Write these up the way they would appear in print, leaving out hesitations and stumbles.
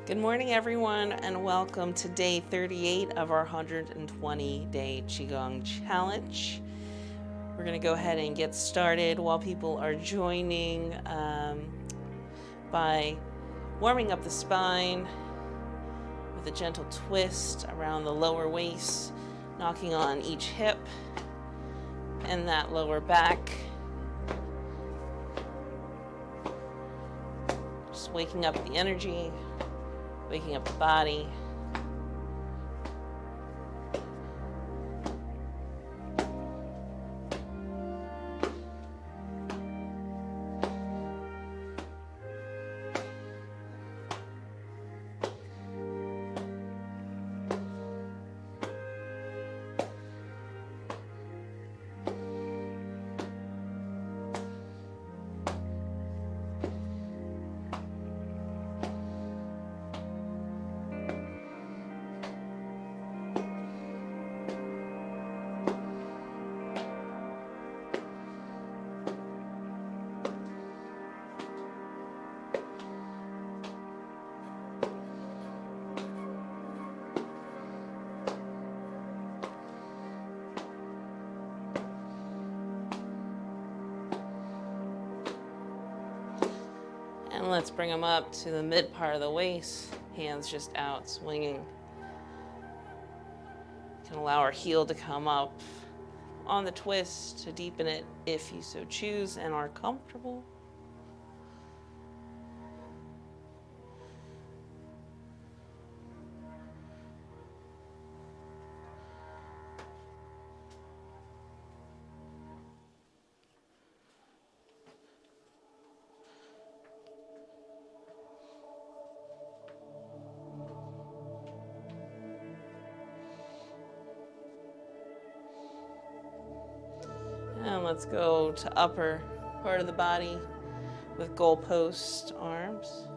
Good morning, everyone, and welcome to day 38 of our 120-day Qigong challenge. We're going to go ahead and get started while people are joining by warming up the spine with a gentle twist around the lower waist, knocking on each hip and that lower back. Just waking up the energy, waking up the body. And let's bring them up to the mid part of the waist, hands just out, swinging. You can allow our heel to come up on the twist to deepen it if you so choose and are comfortable. And let's go to upper part of the body with goalpost arms.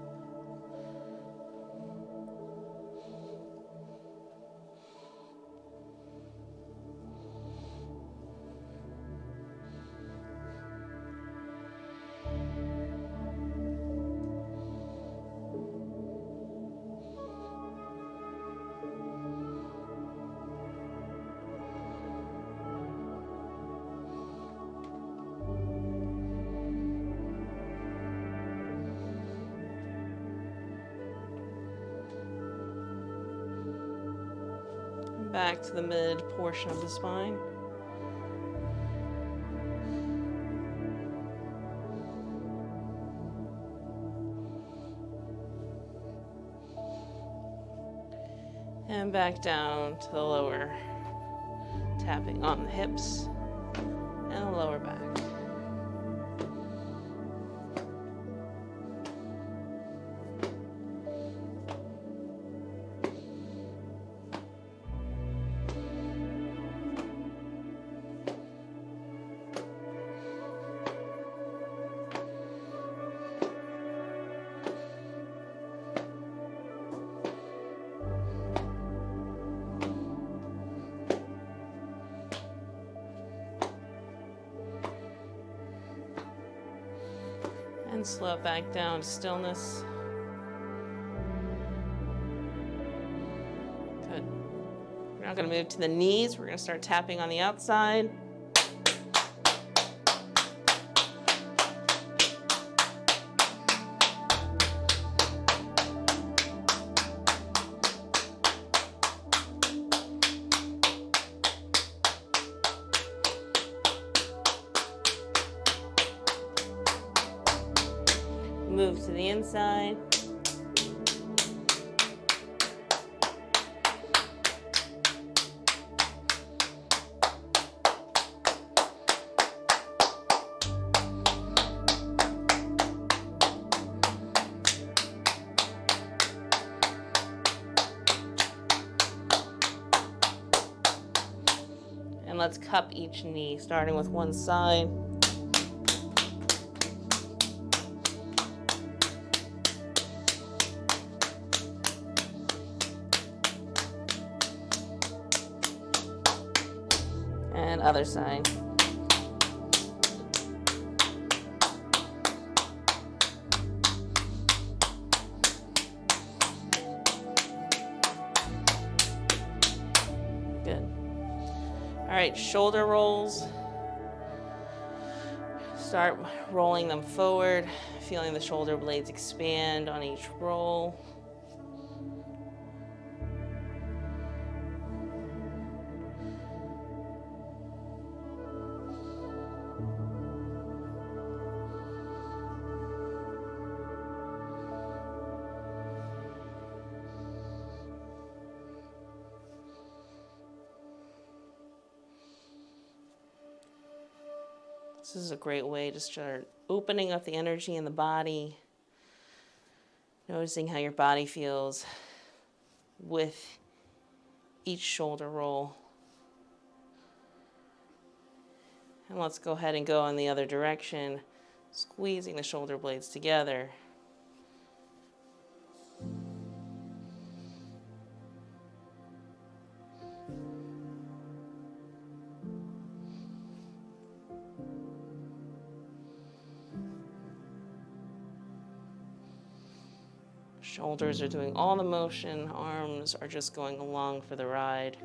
Back to the mid portion of the spine. And back down to the lower, tapping on the hips and the lower back. And slow it back down to stillness. Good. We're now going to move to the knees. We're going to start tapping on the outside. Move to the inside. And let's cup each knee, starting with one side. And other side. Good. All right, shoulder rolls. Start rolling them forward, feeling the shoulder blades expand on each roll. This is a great way to start opening up the energy in the body, noticing how your body feels with each shoulder roll. And let's go ahead and go in the other direction, squeezing the shoulder blades together. Shoulders are doing all the motion, arms are just going along for the ride.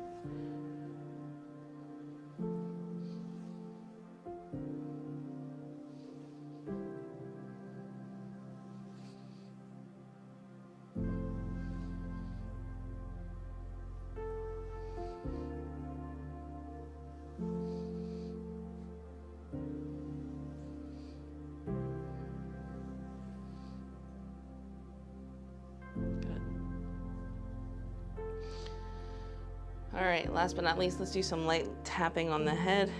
All right, last but not least, let's do some light tapping on the head,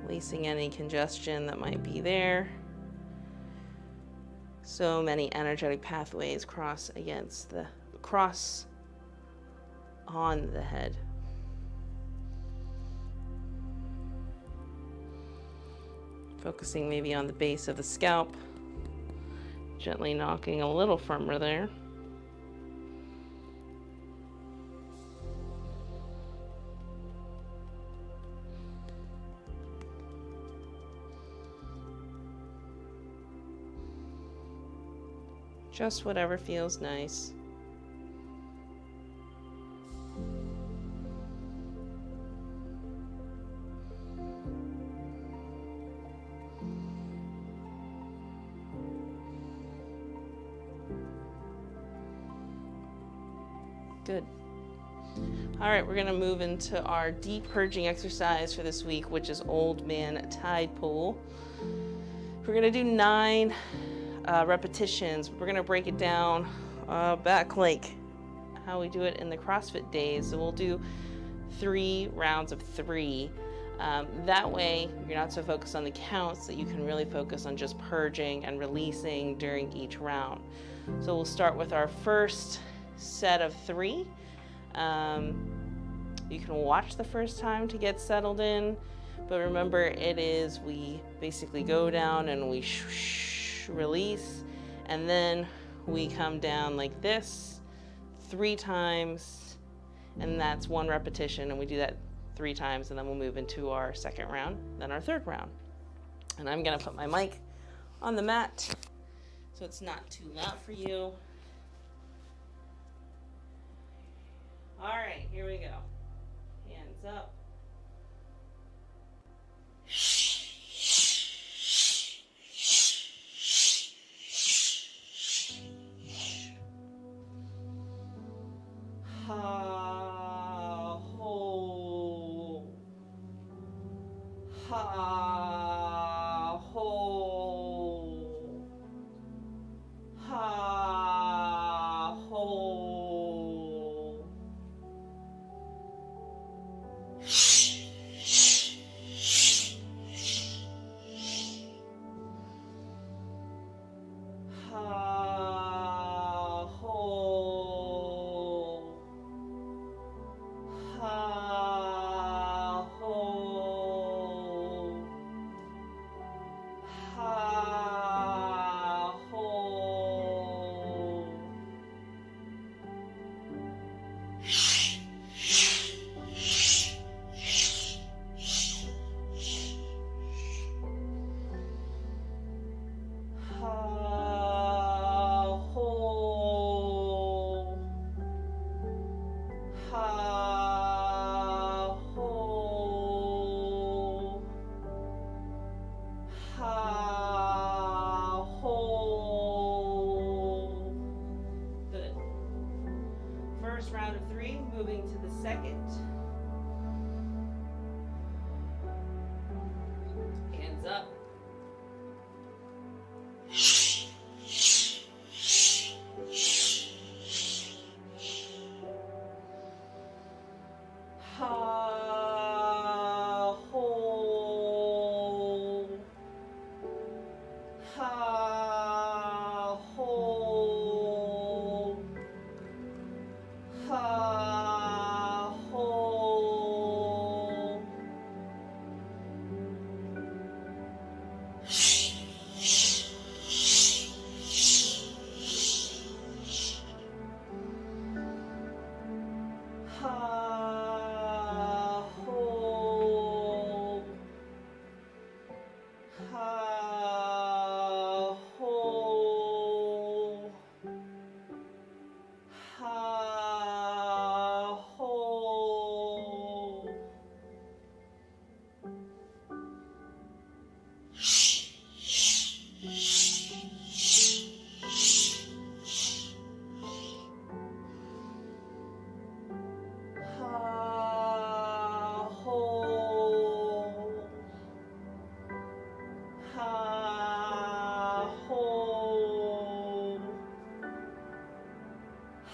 releasing any congestion that might be there. So many energetic pathways cross on the head. Focusing maybe on the base of the scalp, gently knocking a little firmer there. Just whatever feels nice. Good. All right, we're going to move into our deep purging exercise for this week, which is Old Man Tide Pool. We're going to do 9 repetitions. We're going to break it down back like how we do it in the CrossFit days. So we'll do 3 rounds of 3. That way, you're not so focused on the counts that you can really focus on just purging and releasing during each round. So we'll start with our first set of 3. You can watch the first time to get settled in, but remember, we basically go down and we release, and then we come down like this 3 times, and that's 1 repetition, and we do that 3 times, and then we'll move into our second round, then our third round. And I'm gonna put my mic on the mat so it's not too loud for you. All right, here we go. Hands up. Ha, ho. Ha, ho. Ha, ho. First round of 3, moving to the second. Hands up. Ha, ho. Ha, ho.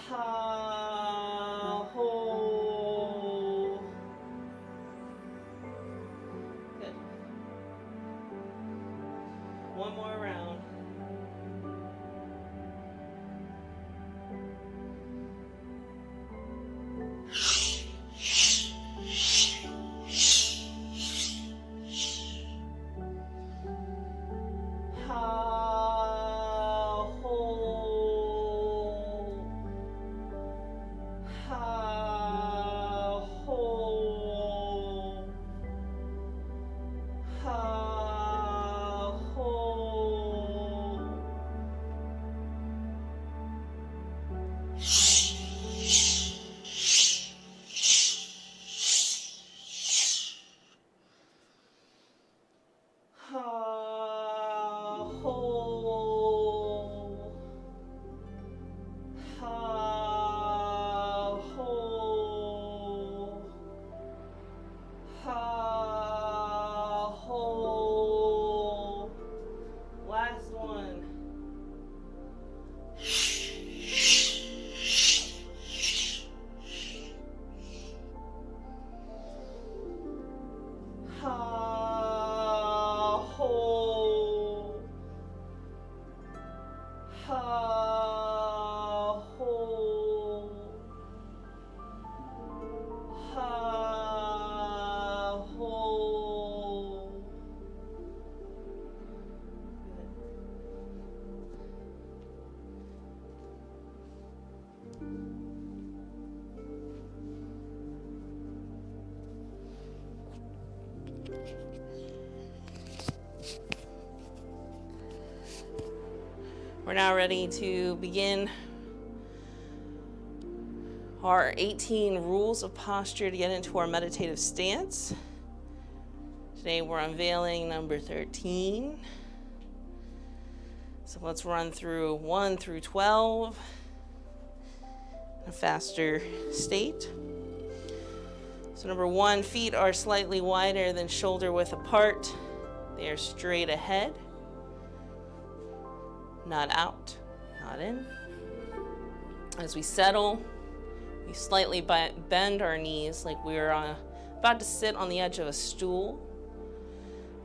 Ha, ho. Good. One more round. We're now ready to begin our 18 rules of posture to get into our meditative stance. Today we're unveiling number 13. So let's run through 1 through 12 in a faster state. So number 1, feet are slightly wider than shoulder width apart. They are straight ahead, not out, not in. As we settle, we slightly bend our knees like we're about to sit on the edge of a stool.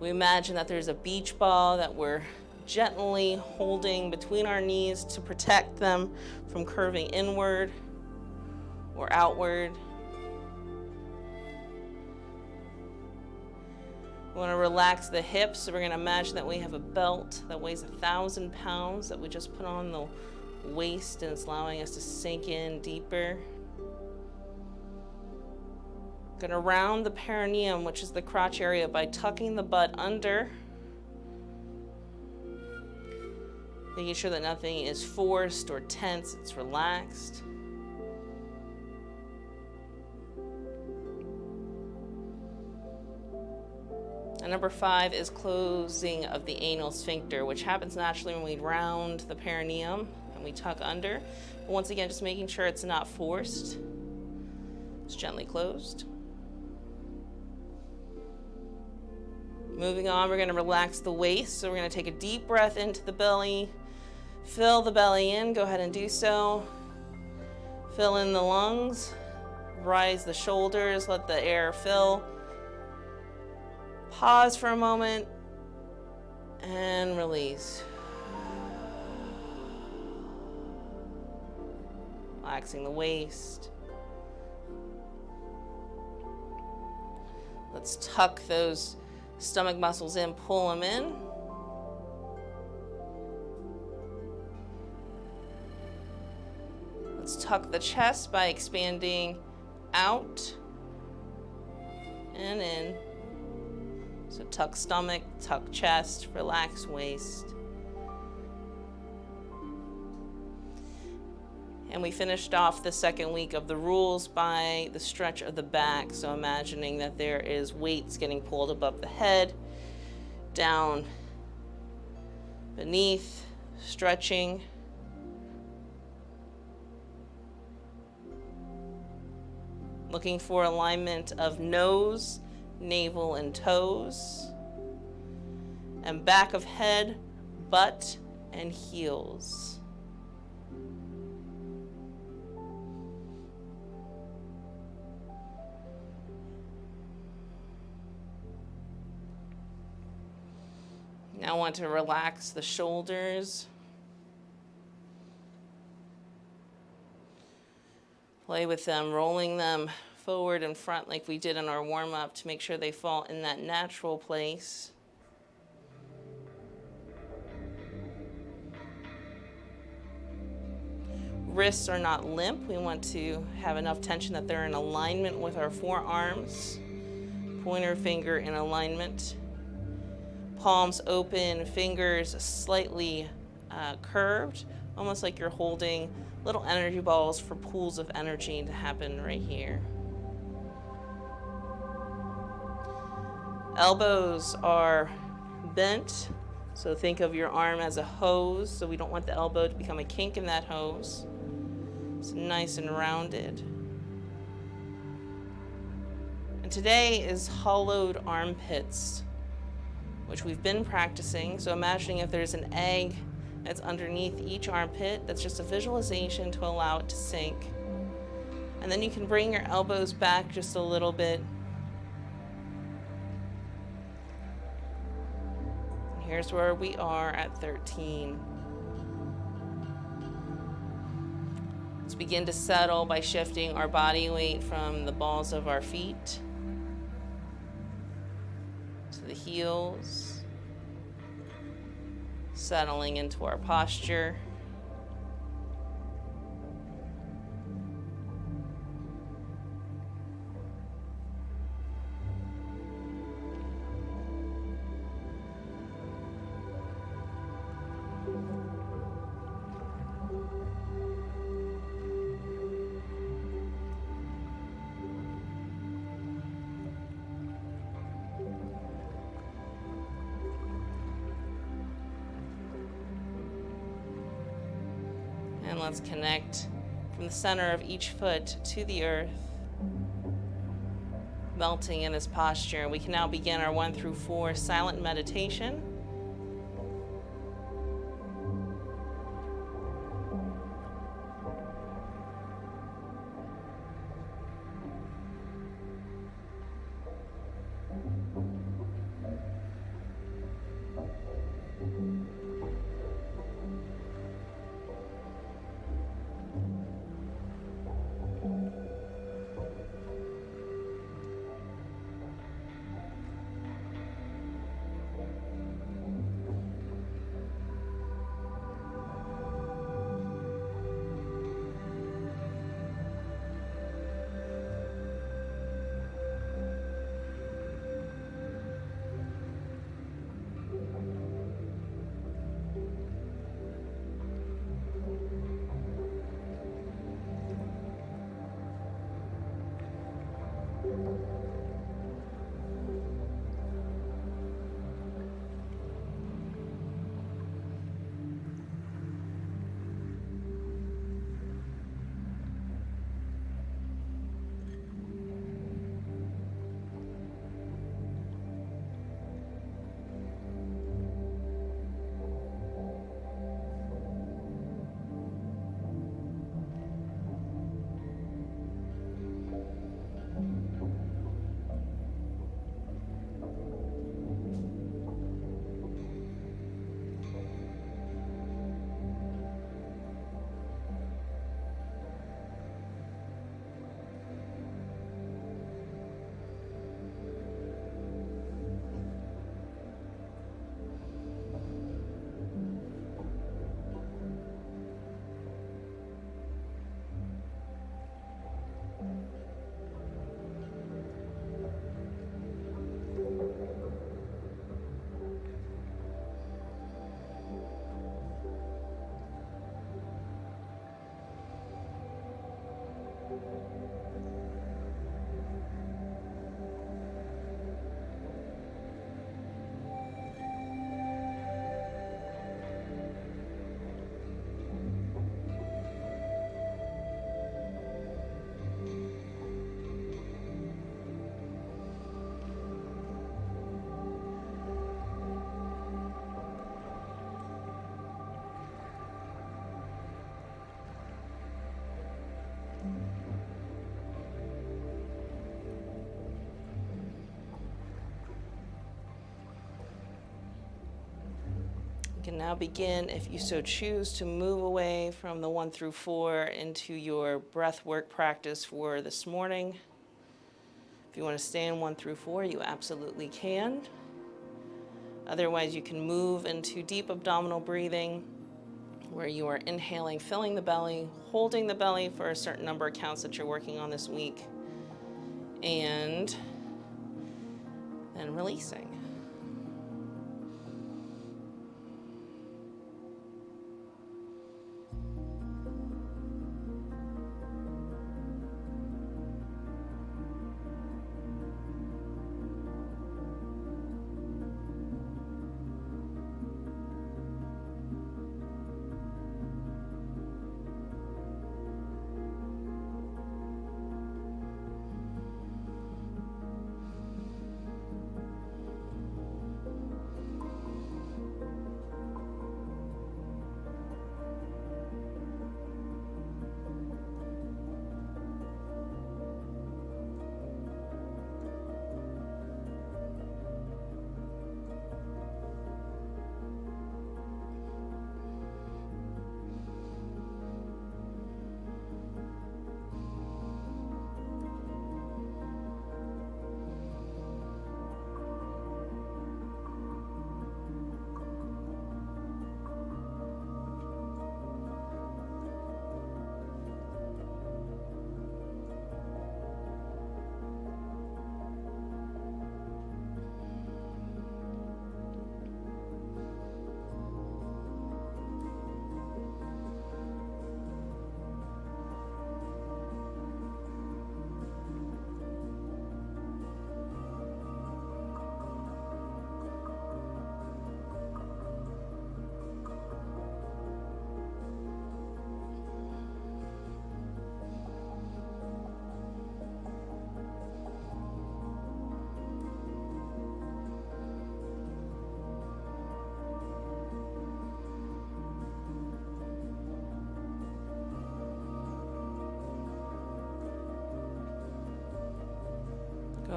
We imagine that there's a beach ball that we're gently holding between our knees to protect them from curving inward or outward. We want to relax the hips, so we're going to imagine that we have a belt that weighs 1,000 pounds that we just put on the waist, and it's allowing us to sink in deeper. Going to round the perineum, which is the crotch area, by tucking the butt under, making sure that nothing is forced or tense, it's relaxed. And number 5 is closing of the anal sphincter, which happens naturally when we round the perineum and we tuck under. But once again, just making sure it's not forced. It's gently closed. Moving on, we're going to relax the waist. So we're going to take a deep breath into the belly. Fill the belly in. Go ahead and do so. Fill in the lungs. Rise the shoulders. Let the air fill. Pause for a moment and release. Relaxing the waist. Let's tuck those stomach muscles in, pull them in. Let's tuck the chest by expanding out and in. So tuck stomach, tuck chest, relax waist. And we finished off the second week of the rules by the stretch of the back. So imagining that there is weights getting pulled above the head, down beneath, stretching. Looking for alignment of nose, navel, and toes, and back of head, butt, and heels. Now I want to relax the shoulders. Play with them, rolling them forward and front like we did in our warm-up to make sure they fall in that natural place. Wrists are not limp. We want to have enough tension that they're in alignment with our forearms. Pointer finger in alignment. Palms open, fingers slightly curved, almost like you're holding little energy balls for pools of energy to happen right here. Elbows are bent, so think of your arm as a hose, so we don't want the elbow to become a kink in that hose. It's nice and rounded. And today is hollowed armpits, which we've been practicing. So imagining if there's an egg that's underneath each armpit, that's just a visualization to allow it to sink. And then you can bring your elbows back just a little bit. Here's where we are at 13. Let's begin to settle by shifting our body weight from the balls of our feet to the heels, settling into our posture. And let's connect from the center of each foot to the earth, melting in this posture. We can now begin our 1 through 4 silent meditation. You can now begin, if you so choose, to move away from the 1 through 4 into your breath work practice for this morning. If you want to stay in 1 through 4, you absolutely can. Otherwise, you can move into deep abdominal breathing, where you are inhaling, filling the belly, holding the belly for a certain number of counts that you're working on this week, and then releasing.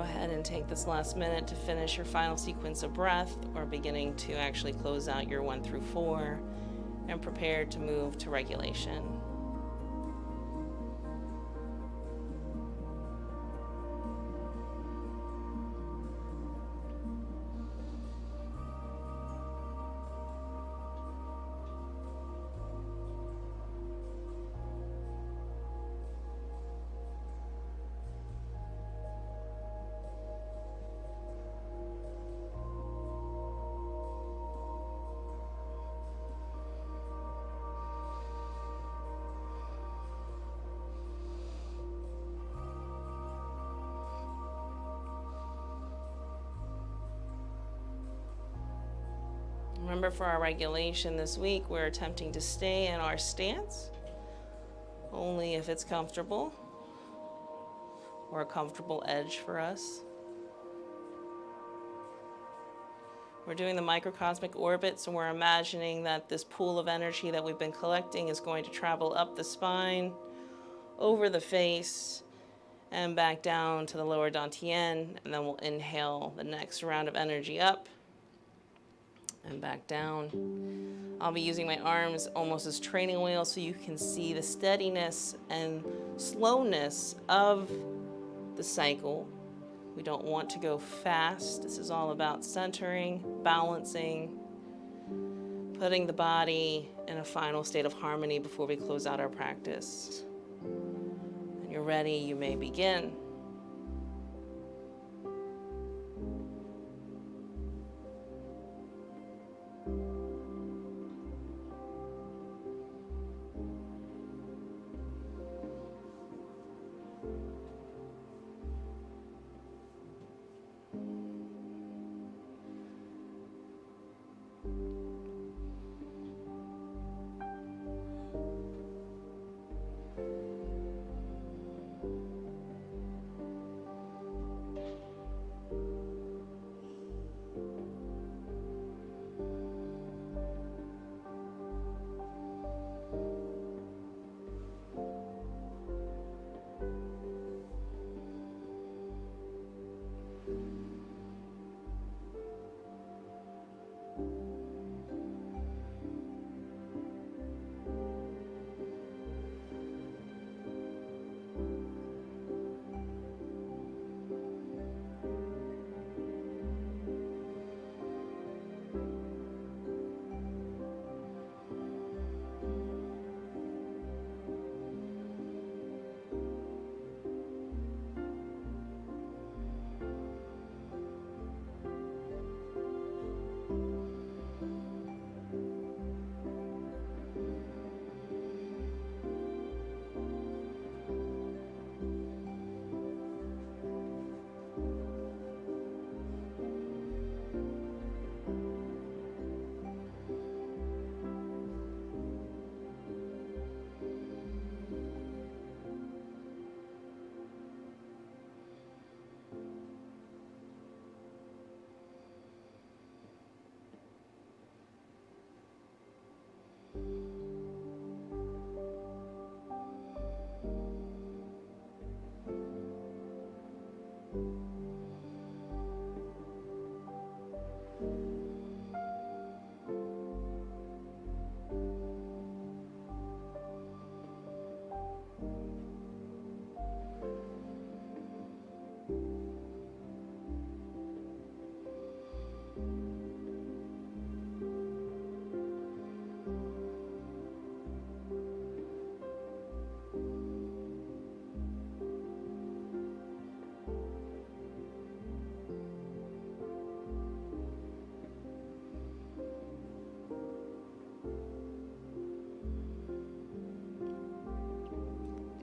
ahead and take this last minute to finish your final sequence of breath, or beginning to actually close out your 1 through 4 and prepare to move to regulation. Remember, for our regulation this week, we're attempting to stay in our stance, only if it's comfortable, or a comfortable edge for us. We're doing the microcosmic orbit, so we're imagining that this pool of energy that we've been collecting is going to travel up the spine, over the face, and back down to the lower dantian, and then we'll inhale the next round of energy up and back down. I'll be using my arms almost as training wheels so you can see the steadiness and slowness of the cycle. We don't want to go fast. This is all about centering, balancing, putting the body in a final state of harmony before we close out our practice. When you're ready, you may begin.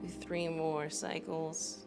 Do 3 more cycles.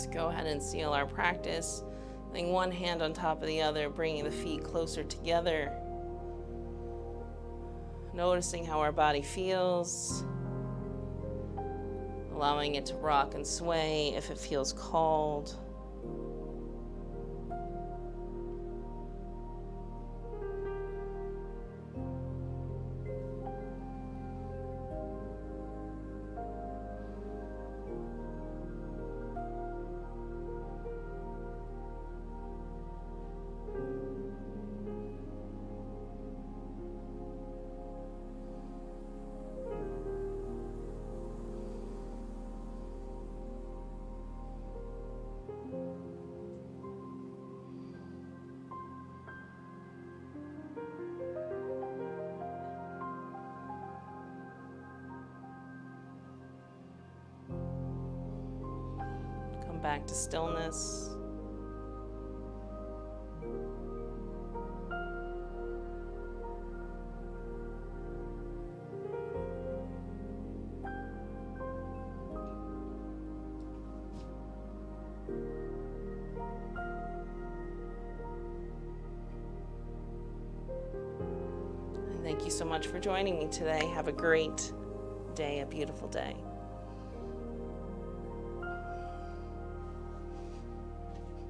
Let's go ahead and seal our practice. Laying one hand on top of the other, bringing the feet closer together. Noticing how our body feels. Allowing it to rock and sway if it feels called. Back to stillness. And thank you so much for joining me today. Have a great day, a beautiful day.